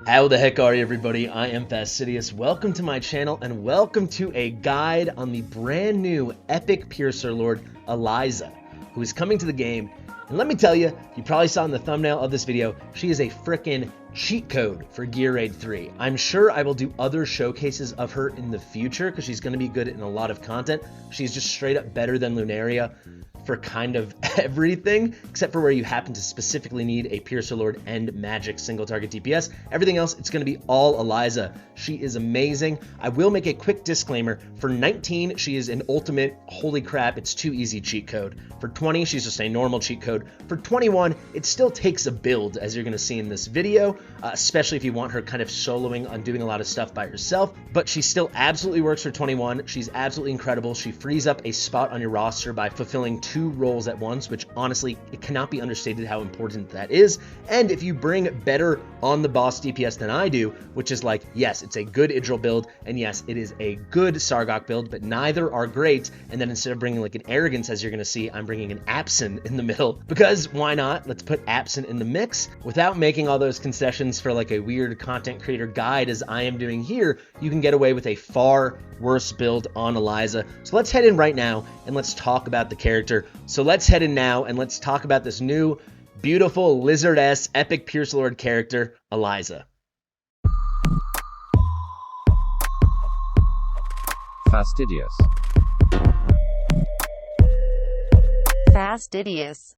How the heck are you, everybody? I am Fastidious. Welcome to my channel and welcome to a guide on the brand new epic Piercer Lord, Eliza, who is coming to the game. And let me tell you, you probably saw in the thumbnail of this video, she is a frickin' cheat code for Gear Raid 3. I'm sure I will do other showcases of her in the future because she's going to be good in a lot of content. She's just straight up better than Luneria for kind of everything, except for where you happen to specifically need a Piercer Lord and magic single target DPS. Everything else, it's going to be all Eliza. She is amazing. I will make a quick disclaimer. For 19, she is an ultimate, holy crap, it's too easy cheat code. For 20, she's just a normal cheat code. For 21, it still takes a build, as you're going to see in this video, especially if you want her kind of soloing on doing a lot of stuff by herself, but she still absolutely works for 21. She's absolutely incredible. She frees up a spot on your roster by fulfilling two roles at once, which honestly, it cannot be understated how important that is. And if you bring better on the boss DPS than I do, which is like, yes, it's a good Idril build, and yes, it is a good Sargok build, but neither are great. And then instead of bringing like an Arrogance, as you're going to see, I'm bringing an Absent in the middle, because why not? Let's put Absent in the mix without making all those concessions for like a weird content creator guide as I am doing here. You can get away with a far worse build on Eliza. So let's head in right now and let's talk about the character. So let's head in now and let's talk about this new beautiful lizard-esque epic Piercer Lord character, Eliza. Fastidious. Fastidious.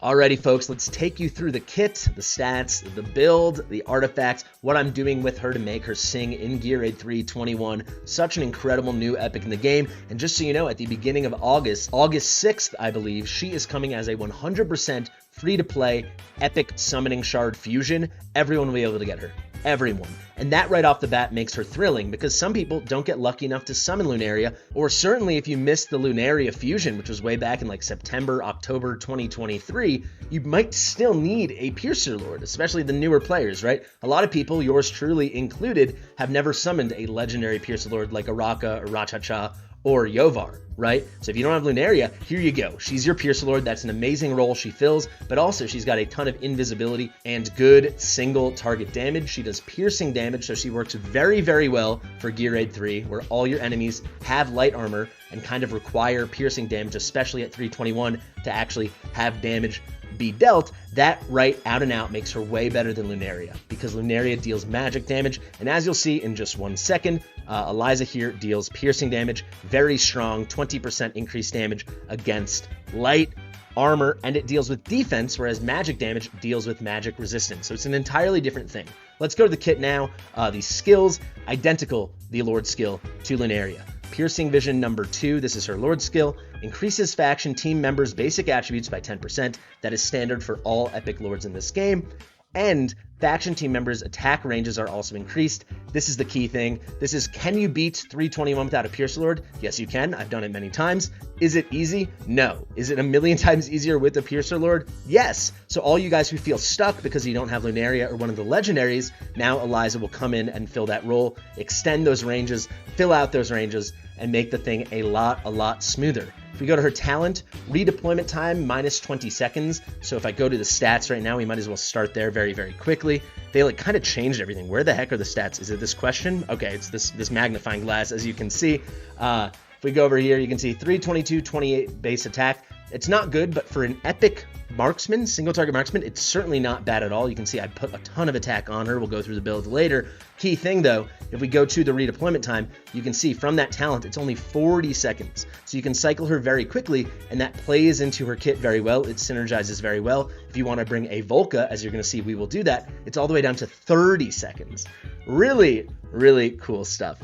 Alrighty, folks, let's take you through the kit, the stats, the build, the artifacts, what I'm doing with her to make her sing in Gear Raid 321. Such an incredible new epic in the game. And just so you know, at the beginning of August 6th, I believe, she is coming as a 100% free-to-play epic summoning shard fusion. Everyone will be able to get her. Everyone. And that right off the bat makes her thrilling because some people don't get lucky enough to summon Luneria, or certainly if you missed the Luneria fusion, which was way back in like September, October 2023, you might still need a Piercer Lord, especially the newer players, right? A lot of people, yours truly included, have never summoned a legendary Piercer Lord like Araka or Rachacha or Yovar, right? So if you don't have Luneria, here you go. She's your Piercer Lord. That's an amazing role she fills, but also she's got a ton of invisibility and good single target damage. She does piercing damage, so she works very, very well for Gear Raid 3, where all your enemies have light armor and kind of require piercing damage, especially at 321, to actually have damage be dealt. That right out and out makes her way better than Luneria, because Luneria deals magic damage, and as you'll see in just 1 second, Eliza here deals piercing damage, very strong, 20% increased damage against light armor, and it deals with defense, whereas magic damage deals with magic resistance. So it's an entirely different thing. Let's go to the kit now. The skills, identical, the Lord skill to Luneria. Piercing Vision number 2, this is her Lord skill, increases faction team members' basic attributes by 10%. That is standard for all epic lords in this game. And faction team members' attack ranges are also increased. This is the key thing. This is, can you beat 321 without a Piercer Lord? Yes, you can. I've done it many times. Is it easy? No. Is it a million times easier with a Piercer Lord? Yes. So all you guys who feel stuck because you don't have Luneria or one of the legendaries, now Eliza will come in and fill that role, extend those ranges, fill out those ranges, and make the thing a lot smoother. If we go to her talent, redeployment time minus 20 seconds. So if I go to the stats right now, we might as well start there very, very quickly. They like kind of changed everything. Where the heck are the stats? Is it this question? Okay, it's this magnifying glass, as you can see. If we go over here, you can see 322, 28 base attack. It's not good, but for an epic marksman, single target marksman, it's certainly not bad at all. You can see I put a ton of attack on her. We'll go through the build later. Key thing though, if we go to the redeployment time, you can see from that talent, it's only 40 seconds. So you can cycle her very quickly, and that plays into her kit very well. It synergizes very well. If you want to bring a Volca, as you're going to see, we will do that. It's all the way down to 30 seconds. Really, really cool stuff.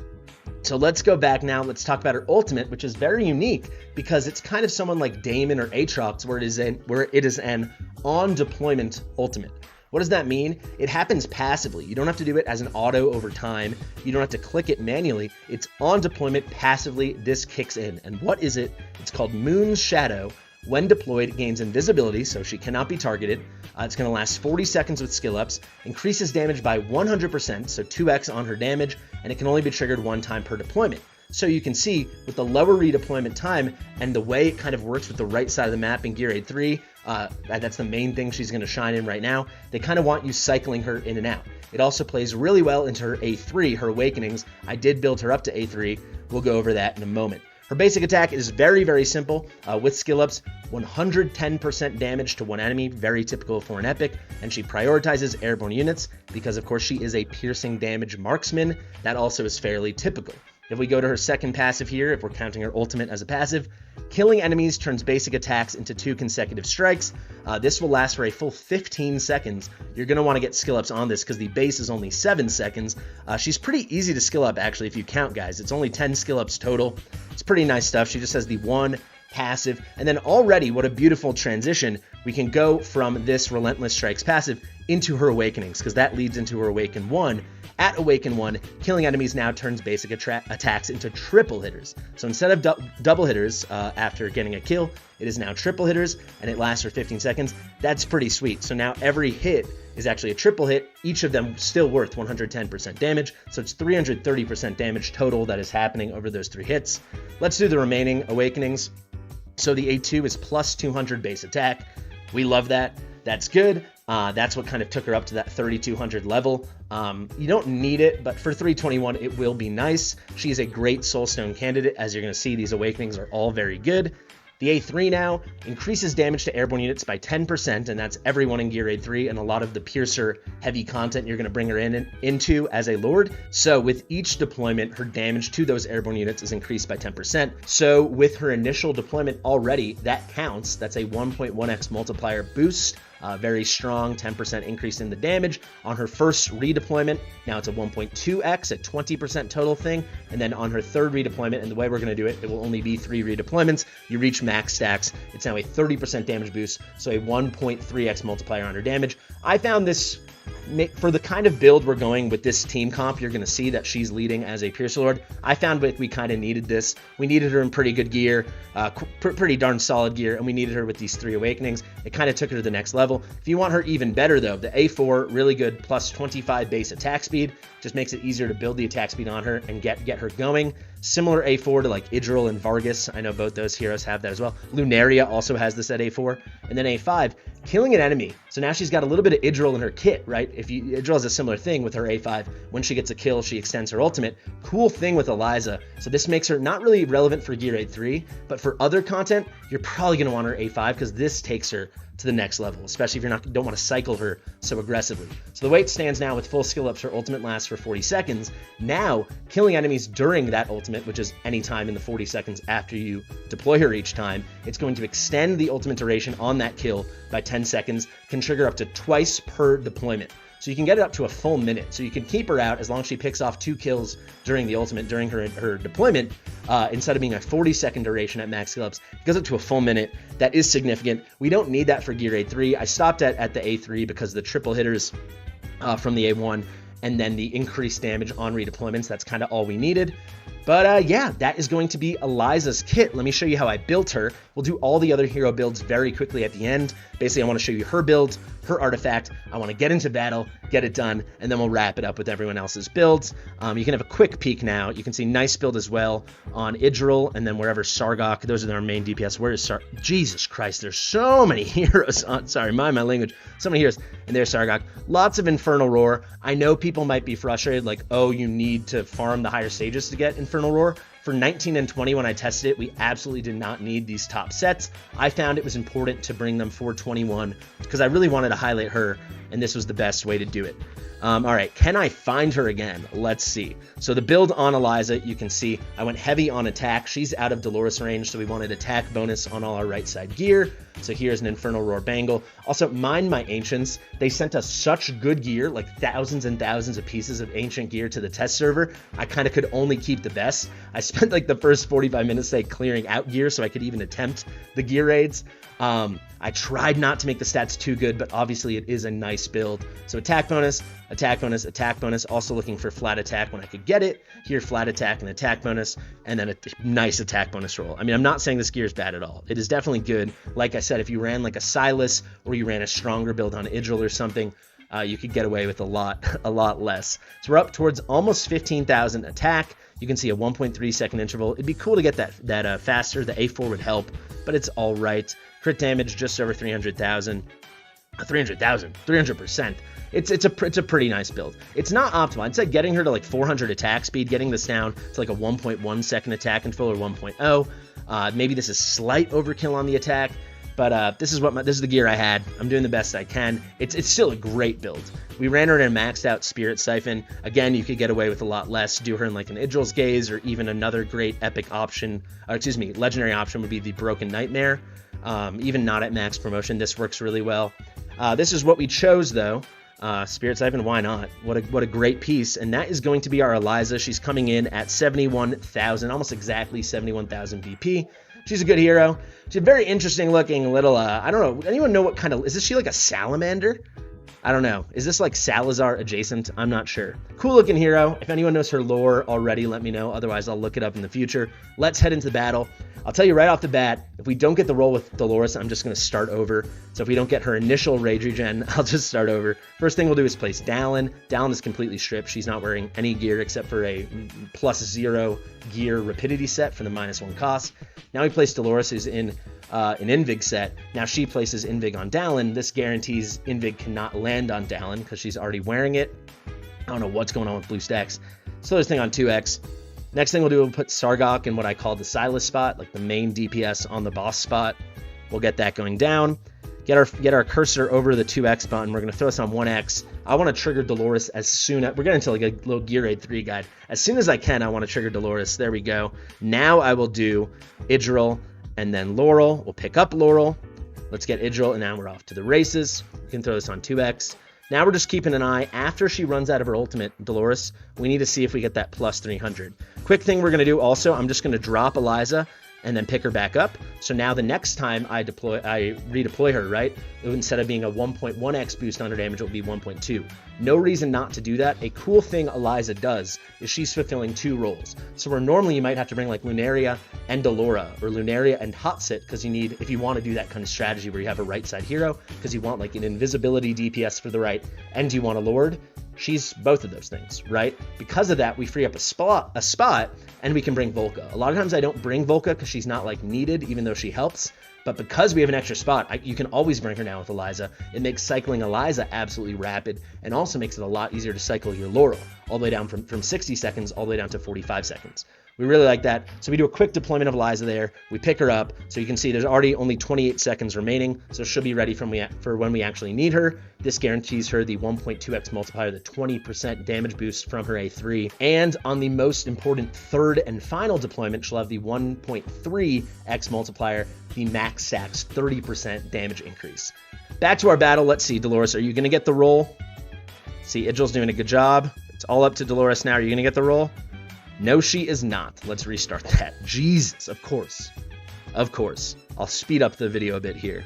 So let's go back now. Let's talk about her ultimate, which is very unique because it's kind of someone like Daemon or Aatrox, where it is an on-deployment ultimate. What does that mean? It happens passively. You don't have to do it as an auto over time. You don't have to click it manually. It's on deployment passively. This kicks in. And what is it? It's called Moon's Shadow. When deployed, it gains invisibility, so she cannot be targeted. It's going to last 40 seconds with skill ups, increases damage by 100%, so 2x on her damage, and it can only be triggered one time per deployment. So you can see with the lower redeployment time and the way it kind of works with the right side of the map in Gear Raid 3, That's the main thing she's going to shine in right now. They kind of want you cycling her in and out. It also plays really well into her A3, her awakenings. I did build her up to A3. We'll go over that in a moment. Her basic attack is very, very simple. With skill ups, 110% damage to one enemy, very typical for an epic, and she prioritizes airborne units because, of course, she is a piercing damage marksman. That also is fairly typical. If we go to her second passive here, if we're counting her ultimate as a passive, killing enemies turns basic attacks into 2 consecutive strikes. This will last for a full 15 seconds. You're going to want to get skill ups on this because the base is only 7 seconds. She's pretty easy to skill up, actually, if you count, guys. It's only 10 skill ups total. It's pretty nice stuff. She just has the 1 passive, and then already, what a beautiful transition. We can go from this Relentless Strikes passive into her awakenings, because that leads into her Awaken 1. At Awaken 1, killing enemies now turns basic attacks into triple hitters. So instead of double hitters after getting a kill, it is now triple hitters, and it lasts for 15 seconds. That's pretty sweet. So now every hit is actually a triple hit, each of them still worth 110% damage, so it's 330% damage total that is happening over those 3 hits. Let's do the remaining awakenings. So the A2 is plus 200 base attack. We love that. That's good. That's what kind of took her up to that 3200 level. You don't need it, but for 321, it will be nice. She's a great Soulstone candidate. As you're going to see, these awakenings are all very good. The A3 now increases damage to airborne units by 10%, and that's everyone in Gear Aid 3 and a lot of the Piercer heavy content you're going to bring her into as a Lord. So with each deployment, her damage to those airborne units is increased by 10%. So with her initial deployment already, that counts. That's a 1.1x multiplier boost. Very strong 10% increase in the damage. On her first redeployment, now it's a 1.2x, a 20% total thing. And then on her third redeployment, and the way we're going to do it, it will only be 3 redeployments. You reach max stacks. It's now a 30% damage boost, so a 1.3x multiplier on her damage. I found this, for the kind of build we're going with this team comp, you're going to see that she's leading as a Piercer Lord. I found we kind of needed this. We needed her in pretty good gear, pretty darn solid gear, and we needed her with these 3 awakenings. It kind of took her to the next level. If you want her even better, though, the A4, really good, plus 25 base attack speed, just makes it easier to build the attack speed on her and get her going. Similar A4 to like Idril and Vargas. I know both those heroes have that as well. Luneria also has this at A4. And then A5, killing an enemy. So now she's got a little bit of Idril in her kit, right? Idril has a similar thing with her A5. When she gets a kill, she extends her ultimate. Cool thing with Eliza. So this makes her not really relevant for Gear Aid 3, but for other content, you're probably going to want her A5 because this takes her to the next level, especially if you don't want to cycle her so aggressively. So the way it stands now with full skill ups, her ultimate lasts for 40 seconds. Now, killing enemies during that ultimate, which is any time in the 40 seconds after you deploy her each time, it's going to extend the ultimate duration on that kill by 10 seconds, can trigger up to twice per deployment. So you can get it up to a full minute. So you can keep her out as long as she picks off 2 kills during the ultimate, during her deployment, instead of being a 40-second duration at max skill ups. It goes up to a full minute. That is significant. We don't need that for Gear Aid 3. I stopped at the A3 because the triple hitters from the A1 and then the increased damage on redeployments, that's kind of all we needed. But yeah, that is going to be Eliza's kit. Let me show you how I built her. We'll do all the other hero builds very quickly at the end. Basically, I want to show you her build, her artifact. I want to get into battle, get it done, and then we'll wrap it up with everyone else's builds. You can have a quick peek now. You can see nice build as well on Idril, and then wherever Sargok. Those are our main DPS. Where is Sargok? Jesus Christ, there's so many heroes on. Sorry, mind my language. So many heroes. And there's Sargok. Lots of Infernal Roar. I know people might be frustrated, like, oh, you need to farm the higher stages to get Infernal Roar. For 19 and 20, when I tested it, we absolutely did not need these top sets. I found it was important to bring them for 21 because I really wanted to highlight her, and this was the best way to do it. All right, can I find her again? Let's see. So the build on Eliza, you can see I went heavy on attack. She's out of Dolores range, so we wanted attack bonus on all our right side gear. So here's an Infernal Roar bangle. Also, mind my Ancients. They sent us such good gear, like thousands and thousands of pieces of Ancient gear to the test server. I kind of could only keep the best. I spent like the first 45 minutes clearing out gear so I could even attempt the gear raids. I tried not to make the stats too good, but obviously it is a nice build. So attack bonus, attack bonus, attack bonus. Also looking for flat attack when I could get it. Here, flat attack and attack bonus, and then a nice attack bonus roll. I mean, I'm not saying this gear is bad at all. It is definitely good. Like I said, if you ran like a Silas or you ran a stronger build on Idril or something, you could get away with a lot less. So we're up towards almost 15,000 attack. You can see a 1.3 second interval. It'd be cool to get that faster. The A4 would help, but it's all right. Crit damage just over 300,000. 300%. It's a pretty nice build. It's not optimal. I'd say getting her to like 400 attack speed, getting this down to like a 1.1 second attack control or 1.0. Maybe this is slight overkill on the attack, but this is the gear I had. I'm doing the best I can. It's still a great build. We ran her in a maxed out Spirit Siphon. Again, you could get away with a lot less. Do her in like an Idril's Gaze, or even another great epic option, legendary option would be the Broken Nightmare. Even not at max promotion, this works really well. This is what we chose though. Spirit Siphon, why not? What a great piece. And that is going to be our Eliza. She's coming in at 71,000, almost exactly 71,000 BP. She's a good hero. She's a very interesting looking little, I don't know, anyone know what kind of, is she like a salamander? I don't know. Is this like Salazar adjacent? I'm not sure. Cool looking hero. If anyone knows her lore already, let me know. Otherwise, I'll look it up in the future. Let's head into the battle. I'll tell you right off the bat, if we don't get the roll with Dolores, I'm just going to start over. So if we don't get her initial rage regen, I'll just start over. First thing we'll do is place Dallin. Dallin is completely stripped. She's not wearing any gear except for a +0 gear rapidity set for the -1 cost. Now we place Dolores, who's in an Invig set. Now she places Invig on Dallin. This guarantees Invig cannot land on Dallin because she's already wearing it. I don't know what's going on with blue stacks. So this thing on 2x. Next thing we'll do, we'll put Sargok in what I call the Silas spot, like the main DPS on the boss spot. We'll get that going down. Get our cursor over the 2x button. We're going to throw this on 1x. I want to trigger Dolores as soon as... We're getting into like a little Gear Raid 3 guide. As soon as I can, I want to trigger Dolores. There we go. Now I will do Idril and then Laurel. We'll pick up Laurel. Let's get Idril, and now we're off to the races. We can throw this on 2x. Now we're just keeping an eye. After she runs out of her ultimate, Dolores, we need to see if we get that +300. Quick thing we're going to do also, I'm just going to drop Eliza and then pick her back up. So now the next time I redeploy her, right, instead of being a 1.1x boost on her damage, it will be 1.2. No reason not to do that. A cool thing Eliza does is she's fulfilling 2 roles. So where normally you might have to bring like Luneria and Delora, or Luneria and Hotsit, because you need, if you want to do that kind of strategy where you have a right side hero, because you want like an invisibility DPS for the right, and you want a Lord, she's both of those things, right? Because of that, we free up a spot, and we can bring Volca. A lot of times I don't bring Volca because she's not like needed, even though she helps. But because we have an extra spot, you can always bring her now with Eliza. It makes cycling Eliza absolutely rapid, and also makes it a lot easier to cycle your Laurel, all the way down from 60 seconds all the way down to 45 seconds. We really like that. So we do a quick deployment of Eliza there. We pick her up. So you can see there's already only 28 seconds remaining. So she'll be ready for when we actually need her. This guarantees her the 1.2x multiplier, the 20% damage boost from her A3. And on the most important third and final deployment, she'll have the 1.3x multiplier, the max sacks 30% damage increase. Back to our battle. Let's see, Dolores, are you going to get the roll? See, Idril's doing a good job. It's all up to Dolores now. Are you going to get the roll? No, she is not. Let's restart that. Jesus, of course. Of course. I'll speed up the video a bit here.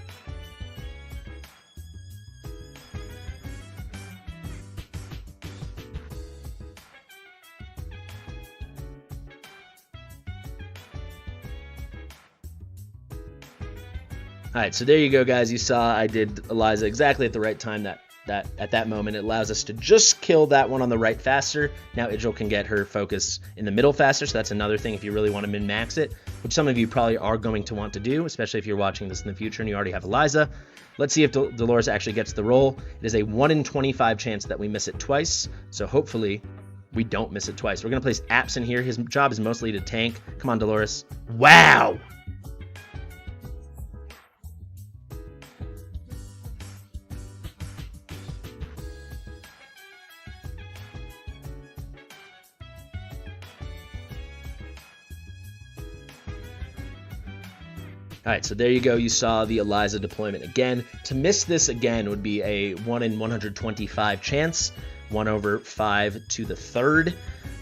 All right, so there you go, guys. You saw I did Eliza exactly at the right time. That at that moment, it allows us to just kill that one on the right faster. Now Idril can get her focus in the middle faster, so that's another thing if you really want to min-max it, which some of you probably are going to want to do, especially if you're watching this in the future and you already have Eliza. Let's see if Dolores actually gets the roll. It is a 1 in 25 chance that we miss it twice, so hopefully we don't miss it twice. We're going to place Apps in here. His job is mostly to tank. Come on, Dolores. Wow! All right, so there you go. You saw the Eliza deployment again. To miss this again would be a 1 in 125 chance, 1/5 to the third.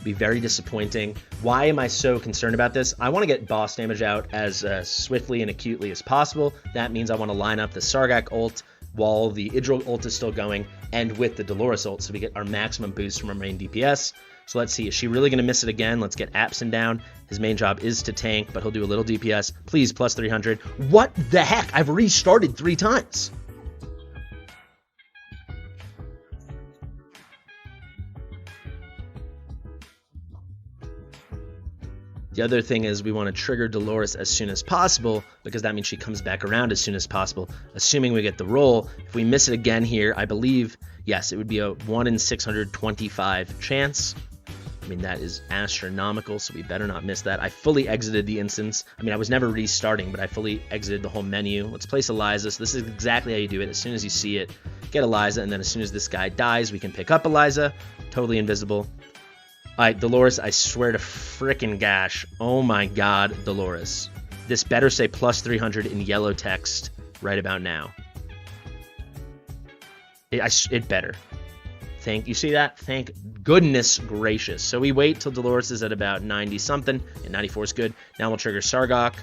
Be very disappointing. Why am I so concerned about this? I want to get boss damage out as swiftly and acutely as possible. That means I want to line up the Sargak ult while the Idril ult is still going, and with the Dolores ult, so we get our maximum boost from our main DPS. So let's see, is she really going to miss it again? Let's get Absent down. His main job is to tank, but he'll do a little DPS. Please, +300. What the heck? I've restarted 3 times. The other thing is we want to trigger Dolores as soon as possible, because that means she comes back around as soon as possible, assuming we get the roll. If we miss it again here, I believe, yes, it would be a 1 in 625 chance. I mean, that is astronomical, so we better not miss that. I fully exited the instance. I mean, I was never restarting, but I fully exited the whole menu. Let's place Eliza. So this is exactly how you do it. As soon as you see it, get Eliza, and then as soon as this guy dies, we can pick up Eliza. Totally invisible. All right, Dolores, I swear to frickin' gosh. Oh my god, Dolores. This better say plus 300 in yellow text right about now. It better. You see that? Thank goodness gracious. So we wait till Dolores is at about 90 something, and 94 is good. Now we'll trigger Sargok.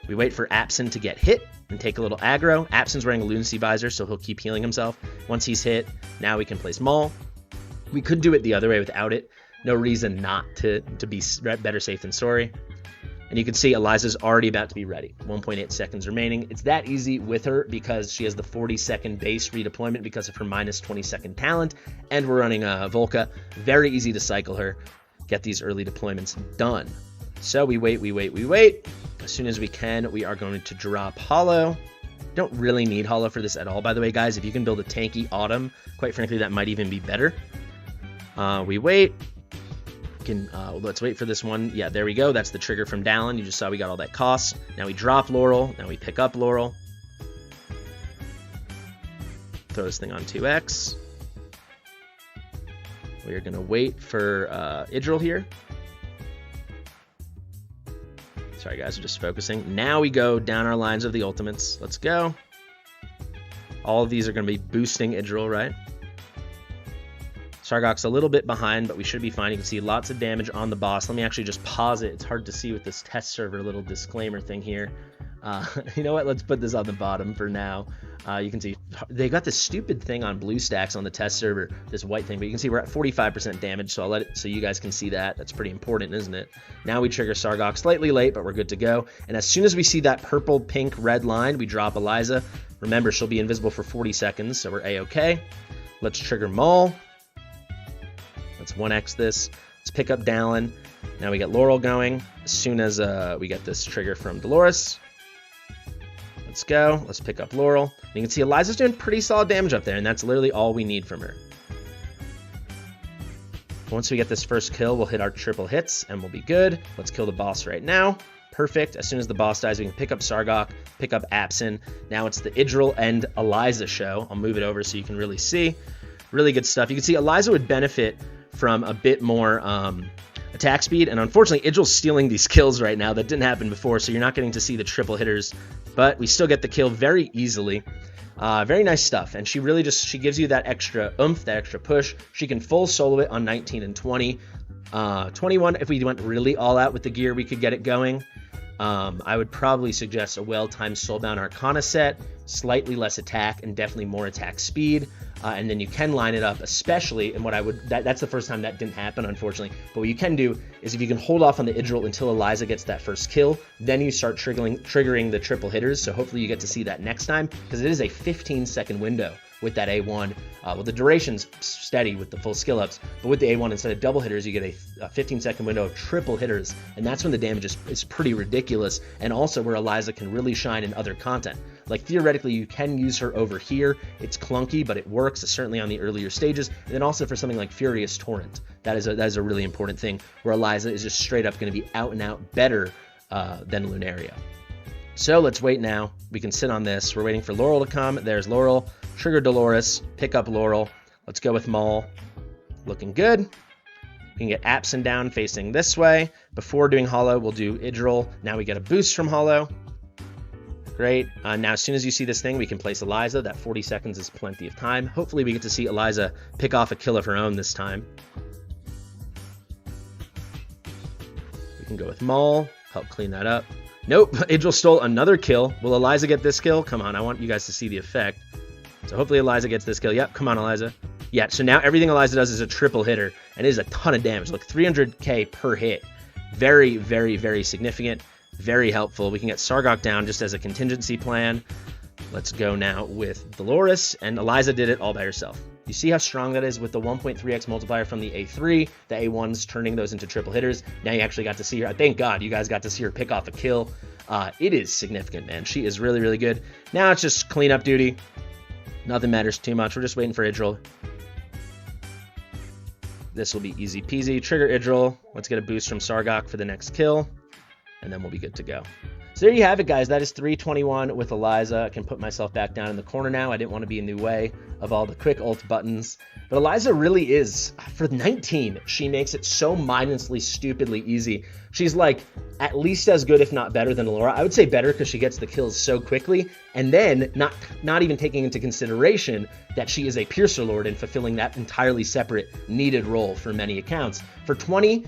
We wait for Absin to get hit and take a little aggro. Absin's wearing a Lunacy visor, so he'll keep healing himself. Once he's hit, now we can place Maul. We could do it the other way without it. No reason not to be better safe than sorry. And you can see Eliza's already about to be ready. 1.8 seconds remaining. It's that easy with her because she has the 40-second base redeployment because of her minus 20-second talent. And we're running Volca. Very easy to cycle her. Get these early deployments done. So we wait. As soon as we can, we are going to drop Hollow. Don't really need Hollow for this at all, by the way, guys. If you can build a tanky Autumn, quite frankly, that might even be better. We wait. Let's wait for this one. Yeah, there we go. That's the trigger from Dallin. You just saw we got all that cost. Now we drop Laurel. Now we pick up Laurel. Throw this thing on 2x. We're going to wait for Idril here. Sorry, guys, we're just focusing. Now we go down our lines of the ultimates. Let's go. All of these are going to be boosting Idril, right? Sargok's a little bit behind, but we should be fine. You can see lots of damage on the boss. Let me actually just pause it. It's hard to see with this test server little disclaimer thing here. You know what? Let's put this on the bottom for now. You can see they got this stupid thing on BlueStacks on the test server, this white thing, but you can see we're at 45% damage, so I'll let it so you guys can see that. That's pretty important, isn't it? Now we trigger Sargok slightly late, but we're good to go. And as soon as we see that purple, pink, red line, we drop Eliza. Remember, she'll be invisible for 40 seconds, so we're A-okay. Let's trigger Maul. Let's 1x this. Let's pick up Dallin. Now we get Laurel going. As soon as we get this trigger from Dolores. Let's go. Let's pick up Laurel. And you can see Eliza's doing pretty solid damage up there, and that's literally all we need from her. Once we get this first kill, we'll hit our triple hits, and we'll be good. Let's kill the boss right now. Perfect. As soon as the boss dies, we can pick up Sargok, pick up Absin. Now it's the Idril and Eliza show. I'll move it over so you can really see. Really good stuff. You can see Eliza would benefit from a bit more attack speed, and unfortunately Idril's stealing these kills right now. That didn't happen before, so you're not getting to see the triple hitters, but we still get the kill very easily. Very nice stuff, and she really she gives you that extra oomph, that extra push. She can full solo it on 19 and 20. 21, if we went really all out with the gear, we could get it going. I would probably suggest a well-timed Soulbound Arcana set, slightly less attack and definitely more attack speed, and then you can line it up, especially, and what I would, that's the first time that didn't happen, unfortunately, but what you can do is if you can hold off on the Idril until Eliza gets that first kill, then you start triggering the triple hitters, so hopefully you get to see that next time, because it is a 15-second window with that A1. Well, the duration's steady with the full skill ups, but with the A1, instead of double hitters, you get a 15-second window of triple hitters, and that's when the damage is pretty ridiculous, and also where Eliza can really shine in other content. Like, theoretically, you can use her over here. It's clunky, but it works, certainly on the earlier stages, and then also for something like Furious Torrent. That is a really important thing, where Eliza is just straight up going to be out and out better than Luneria. So let's wait now. We can sit on this. We're waiting for Laurel to come. There's Laurel. Trigger Dolores. Pick up Laurel. Let's go with Maul. Looking good. We can get Absin down facing this way. Before doing Hollow, we'll do Idril. Now we get a boost from Hollow. Great. Now, as soon as you see this thing, we can place Eliza. That 40 seconds is plenty of time. Hopefully, we get to see Eliza pick off a kill of her own this time. We can go with Maul. Help clean that up. Nope, Idril stole another kill. Will Eliza get this kill? Come on, I want you guys to see the effect. So hopefully Eliza gets this kill. Yep, come on, Eliza. Yeah, so now everything Eliza does is a triple hitter, and it is a ton of damage. Look, 300k per hit. Very, very, very significant. Very helpful. We can get Sargok down just as a contingency plan. Let's go now with Dolores, and Eliza did it all by herself. You see how strong that is with the 1.3x multiplier from the A3, the A1's turning those into triple hitters. Now you actually got to see her. Thank God you guys got to see her pick off a kill. It is significant, man. She is really, really good. Now it's just cleanup duty. Nothing matters too much. We're just waiting for Idril. This will be easy peasy. Trigger Idril. Let's get a boost from Sargok for the next kill, and then we'll be good to go. So there you have it, guys. That is 321 with Eliza. I can put myself back down in the corner now. I didn't want to be in the way of all the quick ult buttons. But Eliza really is, for 19, she makes it so mindlessly, stupidly easy. She's like at least as good, if not better, than Laura. I would say better because she gets the kills so quickly. And then not even taking into consideration that she is a Piercer Lord and fulfilling that entirely separate needed role for many accounts. For 20,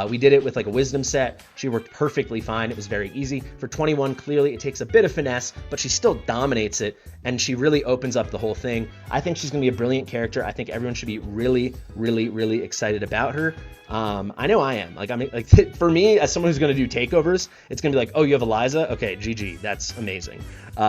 we did it with like a wisdom set. She worked perfectly fine. It was very easy. For 21, clearly it takes a bit of finesse, but she still dominates it, and she really opens up the whole thing. I think she's going to be a brilliant character. I think everyone should be really, really, really excited about her. I know I am. Like, I mean, like for me, as someone who's going to do takeovers, it's going to be like, oh, you have Eliza? Okay, GG. That's amazing.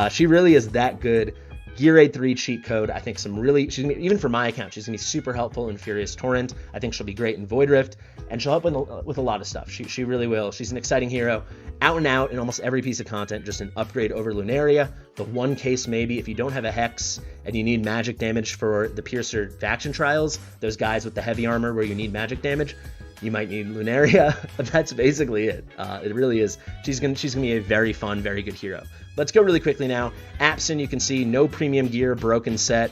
She really is that good. Gear Aid 3 cheat code. I think she's gonna be, even for my account, she's gonna be super helpful in Furious Torrent. I think she'll be great in Void Rift, and she'll help with a lot of stuff. She really will. She's an exciting hero, out and out in almost every piece of content, just an upgrade over Luneria. The one case maybe, if you don't have a Hex and you need magic damage for the Piercer faction trials, those guys with the heavy armor where you need magic damage, you might need Luneria. That's basically it. It really is. She's gonna be a very fun, very good hero. Let's go really quickly now. Absent, you can see no premium gear, broken set,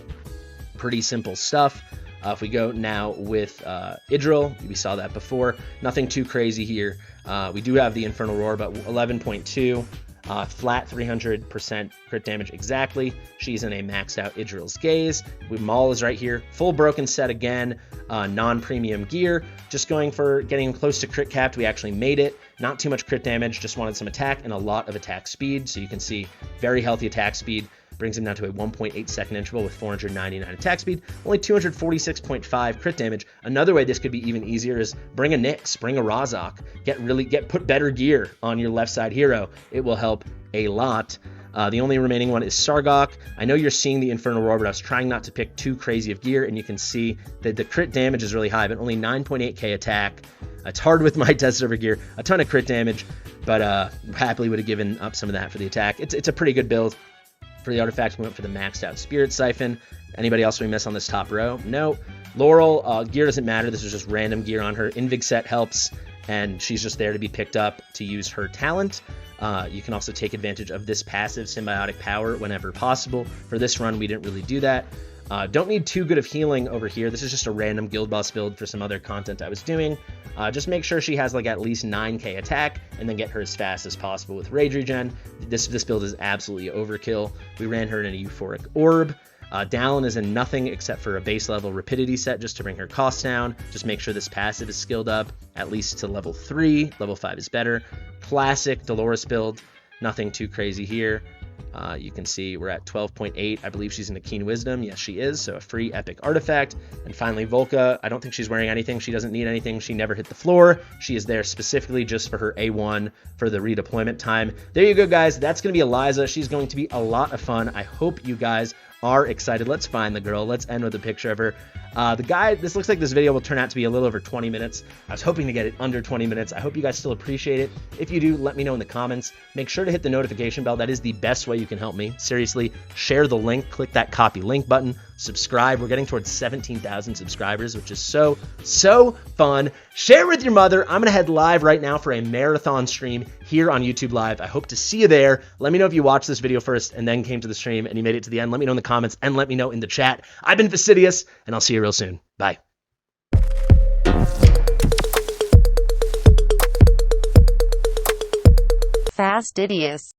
pretty simple stuff. If we go now with Idril, we saw that before. Nothing too crazy here. We do have the Infernal Roar, but 11.2. Flat 300% crit damage exactly. She's in a maxed out Idril's Gaze. Maul is right here. Full broken set again. Non-premium gear. Just going for getting close to crit capped. We actually made it. Not too much crit damage. Just wanted some attack and a lot of attack speed. So you can see very healthy attack speed. Brings him down to a 1.8 second interval with 499 attack speed, only 246.5 crit damage. Another way this could be even easier is bring a Nyx, bring a Razak, put better gear on your left side hero. It will help a lot. The only remaining one is Sargok. I know you're seeing the Infernal Roar, but I was trying not to pick too crazy of gear, and you can see that the crit damage is really high, but only 9.8k attack. It's hard with my test server gear, a ton of crit damage, but happily would have given up some of that for the attack. It's a pretty good build. For the artifacts, we went for the maxed out Spirit Siphon. Anybody else we miss on this top row? No. Laurel, gear doesn't matter. This is just random gear on her. Invig set helps, and she's just there to be picked up to use her talent. You can also take advantage of this passive Symbiotic Power whenever possible. For this run, we didn't really do that. Don't need too good of healing over here. This is just a random guild boss build for some other content I was doing. Just make sure she has like at least 9k attack, and then get her as fast as possible with Rage Regen. This build is absolutely overkill. We ran her in a Euphoric Orb. Dallin is in nothing except for a base level Rapidity set just to bring her costs down. Just make sure this passive is skilled up at least to level 3. Level 5 is better. Classic Dolores build. Nothing too crazy here. You can see we're at 12.8. I believe she's in a Keen Wisdom. Yes, she is. So a free epic artifact. And finally, Volca. I don't think she's wearing anything. She doesn't need anything. She never hit the floor. She is there specifically just for her A1 for the redeployment time. There you go, guys. That's going to be Eliza. She's going to be a lot of fun. I hope you guys are excited. Let's find the girl. Let's end with a picture of her. This looks like this video will turn out to be a little over 20 minutes. I was hoping to get it under 20 minutes. I hope you guys still appreciate it. If you do, let me know in the comments. Make sure to hit the notification bell. That is the best way you can help me. Seriously, share the link, click that copy link button, subscribe. We're getting towards 17,000 subscribers, which is so fun. Share with your mother. I'm going to head live right now for a marathon stream here on YouTube Live. I hope to see you there. Let me know if you watched this video first and then came to the stream and you made it to the end. Let me know in the comments and let me know in the chat. I've been Fastidious, and I'll see you real soon. Bye. Fastidious.